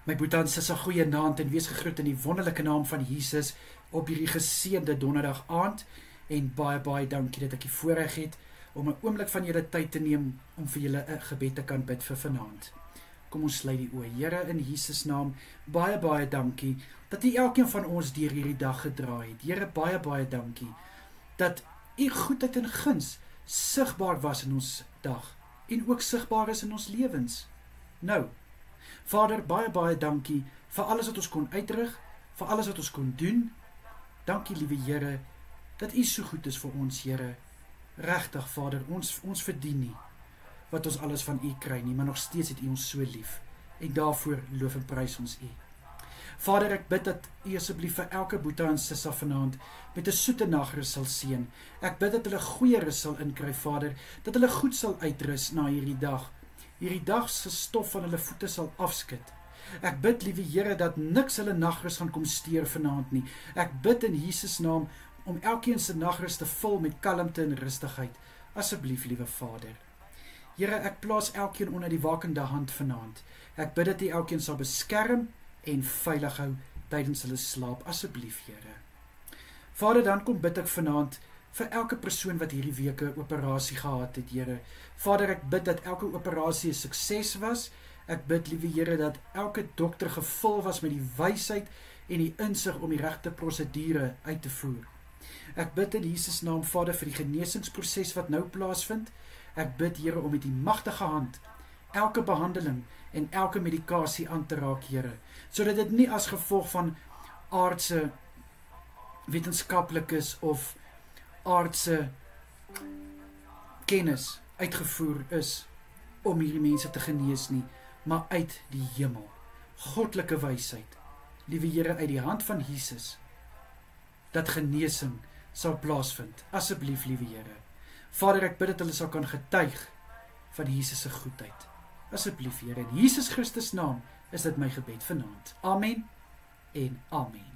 My Boeta en Sissa, goeienaand en wees gegroet in die wonderlike naam van Jesus op hierdie geseënde donderdag aand en baie dankie dat ek die voorreg het om 'n oomblik van julle tyd te neem om vir julle 'n gebed te kan bid vir vanaand. Kom ons sluit die oë. Here, in Jesus naam, baie dankie dat U elkeen van ons deur hierdie dag gedra het. Here, baie dankie dat U goedheid en guns sigbaar was in ons dag en ook sigbaar is in ons lewens. Nou, Vader, baie dankie vir alles wat ons kon uitrig, vir alles wat ons kon doen. Dankie, liewe Here, dat U so goed is vir ons, Here. Regtig, Vader, ons verdien nie wat ons alles van U kry nie, maar nog steeds het U ons so lief. En daarvoor loof en prys ons U. Vader, ek bid dat U asseblief vir elke Boeta en Sissa vanaand met 'n soete nagrus sal seën. Ek bid dat hulle goeie rus sal inkry, Vader, dat hulle goed sal uitrus na hierdie dag. Hierdie dag se stof van hulle voete sal afskud. Ek bid, liewe Here, dat niks hulle nagrus gaan kom steur vanaand nie. Ek bid in Jesus naam om elkeen se nagrus te vul met kalmte en rustigheid. Asseblief, liewe Vader. Here, ek plaas elkeen onder die wakende hand vanaand. Ek bid dat U elkeen sal beskerm en veilig hou tydens hulle slaap. Asseblief, Here. Vader, dan kom bid ek vanaand vir elke persoon wat hierdie week 'n operasie gehad het, Here. Vader, ek bid dat elke operasie 'n sukses was. Ek bid, liewe Here, dat elke dokter gevul was met die wysheid en die insig om die regte prosedure uit te voer. Ek bid in Jesus naam, Vader, vir die genesingsproses wat nou plaasvind. Ek bid, Here, om met die magtige hand elke behandeling en elke medikasie aan te raak, Here, sodat dit nie as gevolg van aardse wetenskaplikes of aardse kennis uitgevoer is om hierdie mense te genees nie, maar uit die hemel. Goddelike wysheid, liewe Here, uit die hand van Jesus, dat genesing sal plaasvind. Asseblief, liewe Here. Vader, ek bid dat hulle sal kan getuig van Jesus se goedheid. Asseblief, Here, in Jesus Christus naam is dit my gebed vanaand. Amen en amen.